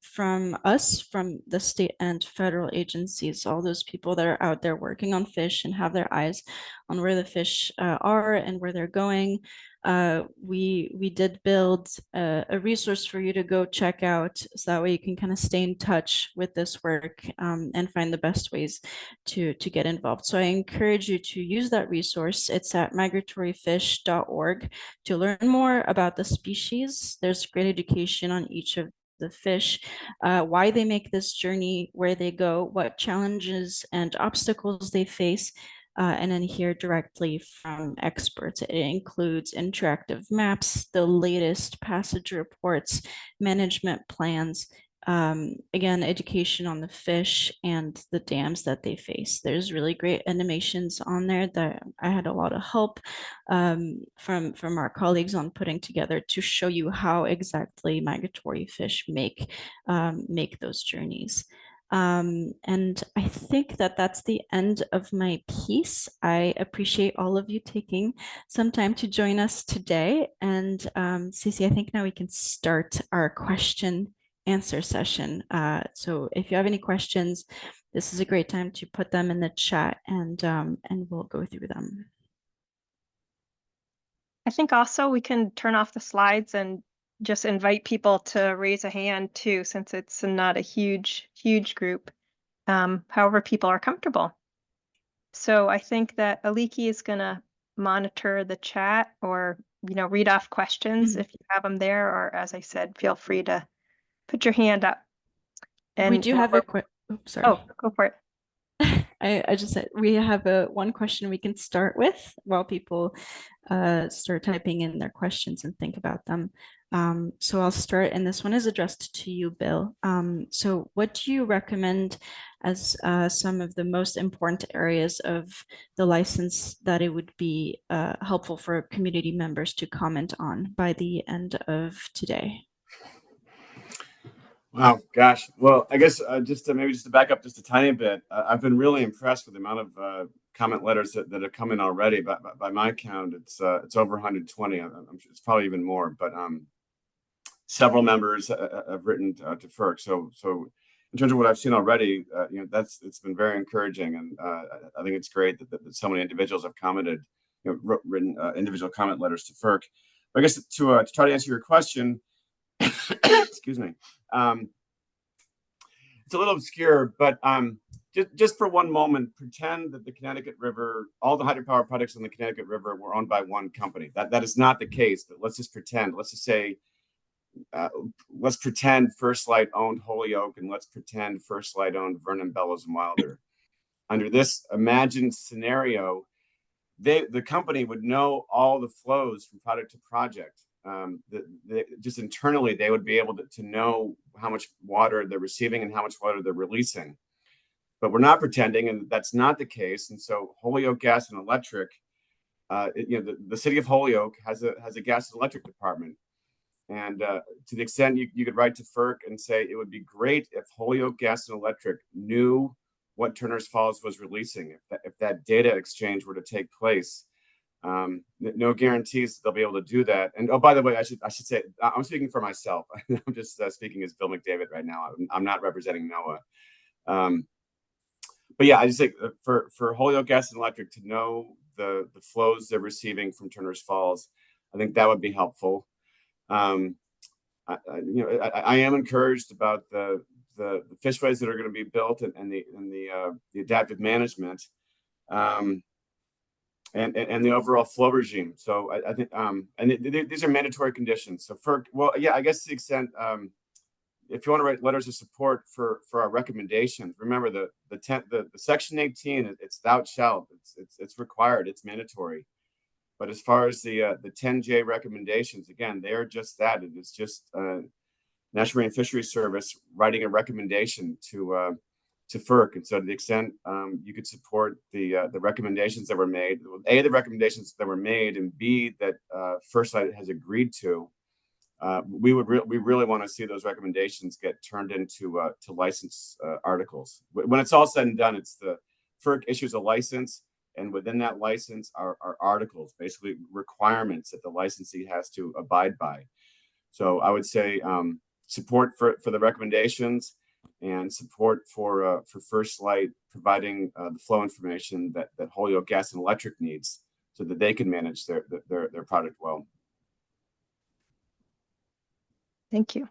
from us, from the state and federal agencies, all those people that are out there working on fish and have their eyes on where the fish are and where they're going. We did build a resource for you to go check out, so that way you can kind of stay in touch with this work and find the best ways to get involved. So I encourage you to use that resource. It's at migratoryfish.org to learn more about the species. There's great education on each of the fish, why they make this journey, where they go, what challenges and obstacles they face, and then hear directly from experts. It includes interactive maps, the latest passage reports, management plans, again, education on the fish and the dams that they face. There's really great animations on there that I had a lot of help from our colleagues on putting together to show you how exactly migratory fish make those journeys. And I think that that's the end of my piece. I appreciate all of you taking some time to join us today. And Cece, I think now we can start our question answer session. So if you have any questions, this is a great time to put them in the chat, and we'll go through them. I think also we can turn off the slides and just invite people to raise a hand too, since it's not a huge group, however people are comfortable. So I think that Aliki is going to monitor the chat, or, you know, read off questions if you have them there, or as I said, feel free to put your hand up. And we do have a quick, sorry. Oh, go for it. I just said we have one question we can start with while people start typing in their questions and think about them. So I'll start, and this one is addressed to you, Bill. So what do you recommend as some of the most important areas of the license that it would be helpful for community members to comment on by the end of today? Wow, gosh. Well, I guess just to back up just a tiny bit, I've been really impressed with the amount of comment letters that have come in already. But by my count, it's over 120. I'm sure it's probably even more. But several members have written to FERC. So in terms of what I've seen already, you know, it's been very encouraging, and I think it's great that so many individuals have commented, you know, written individual comment letters to FERC. But I guess to try to answer your question. Excuse me. It's a little obscure, but just for one moment, pretend that the Connecticut River, all the hydropower projects on the Connecticut River were owned by one company. That is not the case, but let's just pretend. Let's just say, let's pretend First Light owned Holyoke, and let's pretend First Light owned Vernon, Bellows, and Wilder. Under this imagined scenario, the company would know all the flows from project to project. Just internally, they would be able to know how much water they're receiving and how much water they're releasing. But we're not pretending, and that's not the case. And so Holyoke Gas and Electric, you know, the city of Holyoke has a gas and electric department. And to the extent you could write to FERC and say it would be great if Holyoke Gas and Electric knew what Turner's Falls was releasing, if that data exchange were to take place. No guarantees they'll be able to do that. And oh, by the way, I should say I'm speaking for myself. I'm just speaking as Bill McDavitt right now. I'm not representing NOAA. But yeah, I just think for Holyoke Gas and Electric to know the flows they're receiving from Turner's Falls, I think that would be helpful. I am encouraged about the fishways that are going to be built and the adaptive management. And the overall flow regime. So I think, and these are mandatory conditions. So well, yeah, I guess to the extent, if you want to write letters of support for our recommendations, remember the section 18, it's thou shalt, it's required, it's mandatory. But as far as the 10J recommendations, again, they are just that. It is just National Marine Fisheries Service writing a recommendation to FERC. And so to the extent you could support the recommendations that were made, A, the recommendations that were made, and B, that First Light has agreed to, we really want to see those recommendations get turned into to license articles. When it's all said and done, it's the FERC issues a license, and within that license are articles, basically requirements that the licensee has to abide by. So I would say support for the recommendations and support for First Light providing the flow information that Holyoke Gas and Electric needs so that they can manage their product well. Thank you.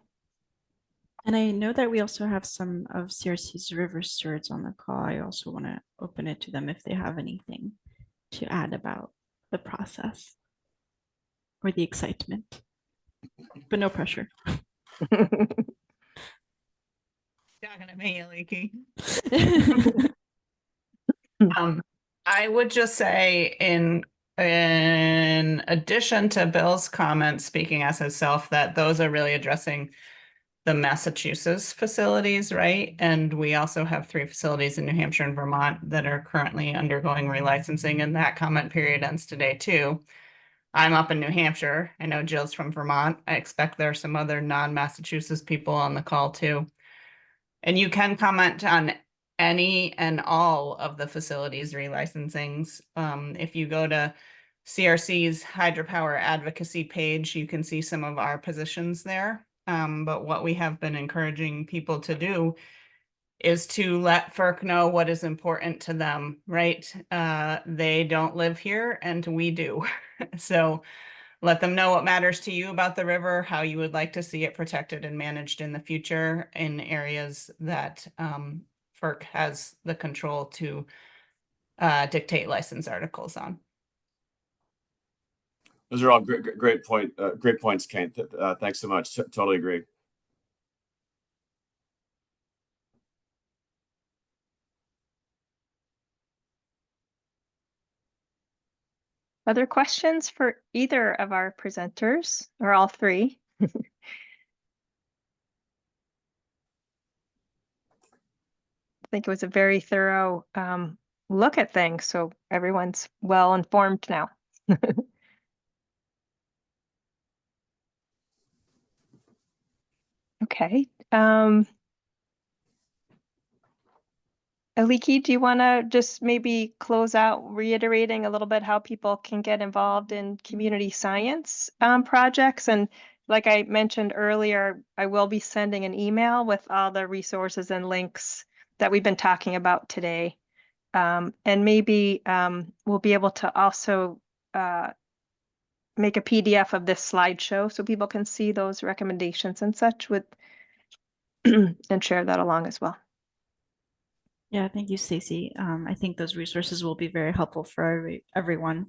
And I know that we also have some of CRC's river stewards on the call. I also want to open it to them if they have anything to add about the process or the excitement, but no pressure. Talking to me, Aliki. I would just say in addition to Bill's comments, speaking as himself, that those are really addressing the Massachusetts facilities, right? And we also have 3 facilities in New Hampshire and Vermont that are currently undergoing relicensing, and that comment period ends today too. I'm up in New Hampshire. I know Jill's from Vermont. I expect there are some other non-Massachusetts people on the call too. And you can comment on any and all of the facilities relicensings. If you go to CRC's hydropower advocacy page, you can see some of our positions there. But what we have been encouraging people to do is to let FERC know what is important to them, right? They don't live here and we do. So let them know what matters to you about the river, how you would like to see it protected and managed in the future in areas that FERC has the control to dictate license articles on. Those are all great points, Kate. Thanks so much. Totally agree. Other questions for either of our presenters or all 3? I think it was a very thorough look at things, so everyone's well informed now. Okay. Aliki, do you want to just maybe close out reiterating a little bit how people can get involved in community science projects? And like I mentioned earlier, I will be sending an email with all the resources and links that we've been talking about today. And maybe we'll be able to also make a PDF of this slideshow so people can see those recommendations and such with and share that along as well. Yeah, thank you, Stacey. I think those resources will be very helpful for everyone.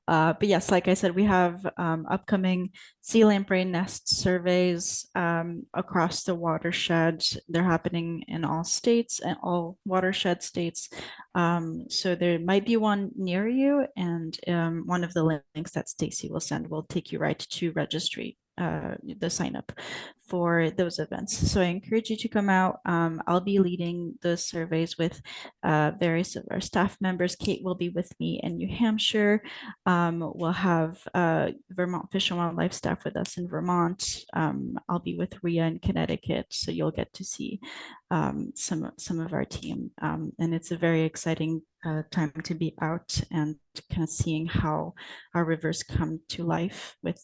But yes, like I said, we have upcoming sea lamprey nest surveys across the watershed. They're happening in all states and all watershed states. So there might be one near you, and one of the links that Stacey will send will take you right to registry. The sign up for those events. So I encourage you to come out. I'll be leading the surveys with various of our staff members. Kate will be with me in New Hampshire. We'll have Vermont Fish and Wildlife staff with us in Vermont. I'll be with Rhea in Connecticut, so you'll get to see some of our team. And it's a very exciting time to be out and kind of seeing how our rivers come to life with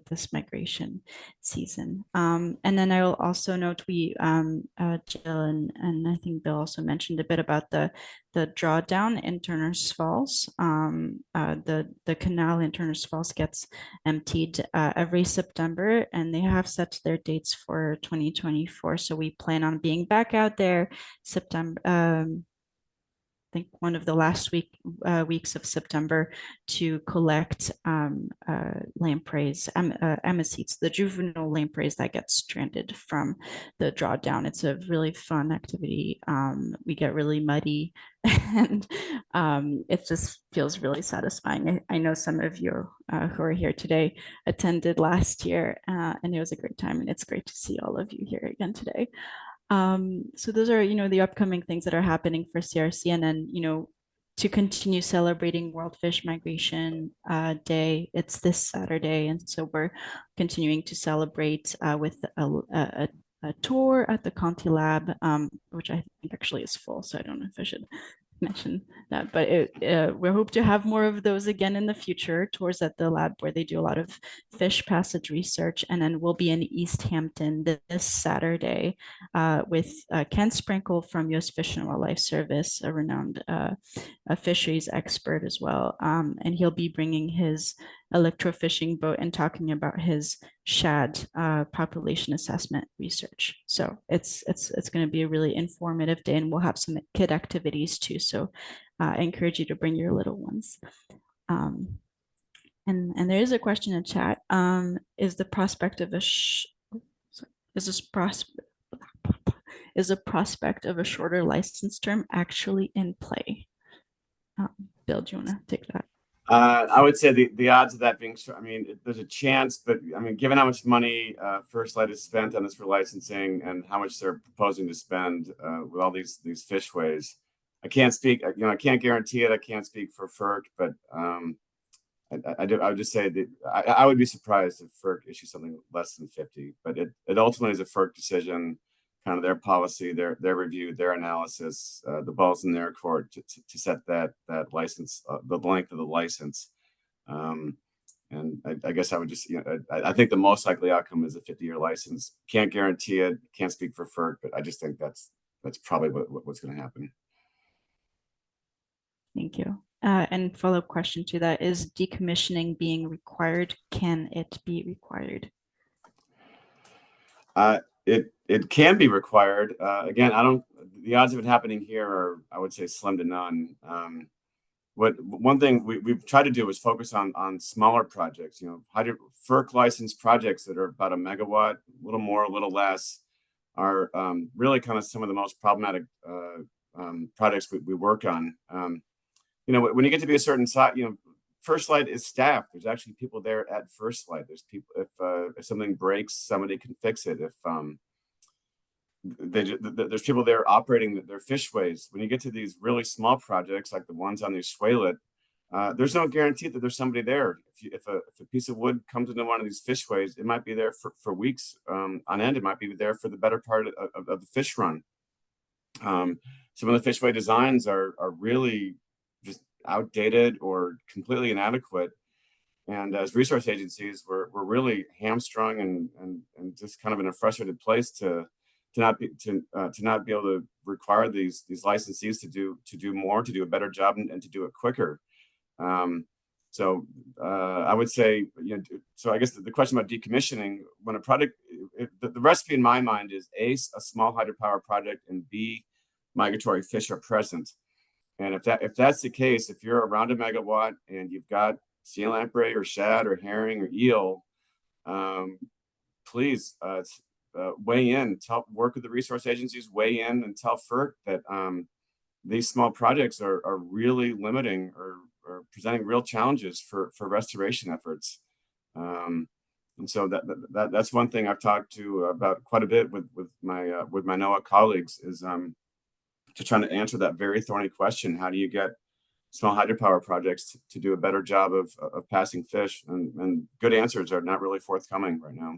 this migration season. And then I will also note we Jill and I think Bill also mentioned a bit about the drawdown in Turner's Falls. The canal in Turner's Falls gets emptied every September, and they have set their dates for 2024. So we plan on being back out there September. I think one of the last weeks of September to collect lampreys, amicetes, the juvenile lampreys that get stranded from the drawdown. It's a really fun activity. We get really muddy and it just feels really satisfying. I know some of you who are here today attended last year and it was a great time, and it's great to see all of you here again today. So those are, the upcoming things that are happening for CRC, and then, to continue celebrating World Fish Migration Day. It's this Saturday, and so we're continuing to celebrate with a tour at the Conti Lab, which I think actually is full, so I don't know if I should mention that, but we hope to have more of those again in the future, tours at the lab where they do a lot of fish passage research. And then we'll be in East Hampton this Saturday with Ken Sprinkle from U.S. Fish and Wildlife Service, a renowned a fisheries expert as well. And he'll be bringing his electrofishing boat and talking about his shad population assessment research. So it's going to be a really informative day, and we'll have some kid activities too. So I encourage you to bring your little ones. And there is a question in chat. Is the prospect of a is a prospect of a shorter license term actually in play? Bill, do you want to take that? I would say the odds of that being, I mean, there's a chance, but I mean, given how much money First Light has spent on this for licensing and how much they're proposing to spend with all these fishways, I can't speak. I can't guarantee it. I can't speak for FERC, but I would just say that I would be surprised if FERC issues something less than 50. But it ultimately is a FERC decision, kind of their policy, their review, their analysis. The ball's in their court to set that license, the length of the license. And I guess I would just, I think the most likely outcome is a 50-year license. Can't guarantee it. Can't speak for FERC, but I just think that's probably what's going to happen. Thank you. And follow-up question to that, is decommissioning being required? Can it be required? It can be required. Again, the odds of it happening here are, I would say, slim to none. One thing we've tried to do is focus on smaller projects, FERC licensed projects that are about 1 megawatt, a little more, a little less, are really kind of some of the most problematic projects we work on. When you get to be a certain size, First Light is staffed. There's actually people there at First Light. There's people, if something breaks, somebody can fix it. If there's people there operating their fishways. When you get to these really small projects like the ones on the Oceanic, there's no guarantee that there's somebody there. If a piece of wood comes into one of these fishways, it might be there for weeks on end. It might be there for the better part of the fish run. Some of the fishway designs are really just outdated or completely inadequate. And as resource agencies, we're really hamstrung and just kind of in a frustrated place to not be able to require these licensees to do more, to do a better job, and to do it quicker. So I would say, so I guess the question about decommissioning, when a project, the recipe in my mind is A, a small hydropower project, and B, migratory fish are present. And if that's the case, if you're around 1 megawatt and you've got sea lamprey or shad or herring or eel, please weigh in, work with the resource agencies, weigh in and tell FERC that these small projects are really limiting or presenting real challenges for restoration efforts. And so that's one thing I've talked to about quite a bit with my NOAA colleagues is to trying to answer that very thorny question: how do you get small hydropower projects to do a better job of passing fish? And good answers are not really forthcoming right now.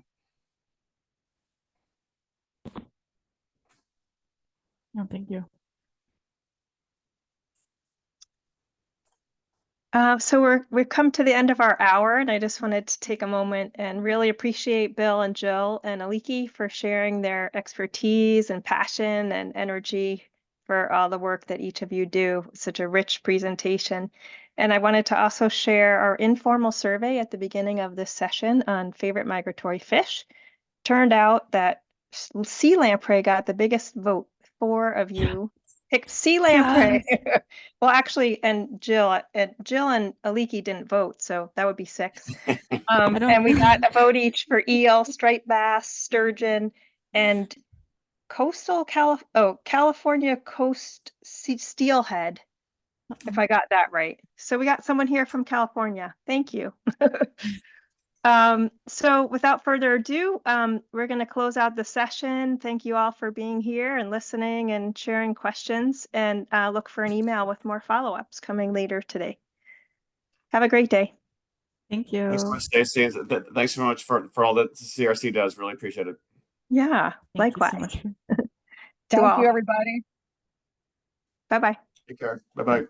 No, thank you. So we've come to the end of our hour, and I just wanted to take a moment and really appreciate Bill and Jill and Aliki for sharing their expertise and passion and energy for all the work that each of you do. Such a rich presentation. And I wanted to also share our informal survey at the beginning of this session on favorite migratory fish. Turned out that sea lamprey got the biggest vote. 4 of you picked sea lamprey. Yes. Well, actually, and Jill and Aliki didn't vote, so that would be 6. And we got a vote each for eel, striped bass, sturgeon, and California coast steelhead, if I got that right. So we got someone here from California. Thank you. So without further ado, we're going to close out the session. Thank you all for being here and listening and sharing questions, and look for an email with more follow-ups coming later today. Have a great day. Thank you. Thanks so much, Stacey. Thanks so much for all that the CRC does. Really appreciate it. Yeah, likewise. Thank you so much. Thank you, everybody. Bye-bye. Take care. Bye-bye.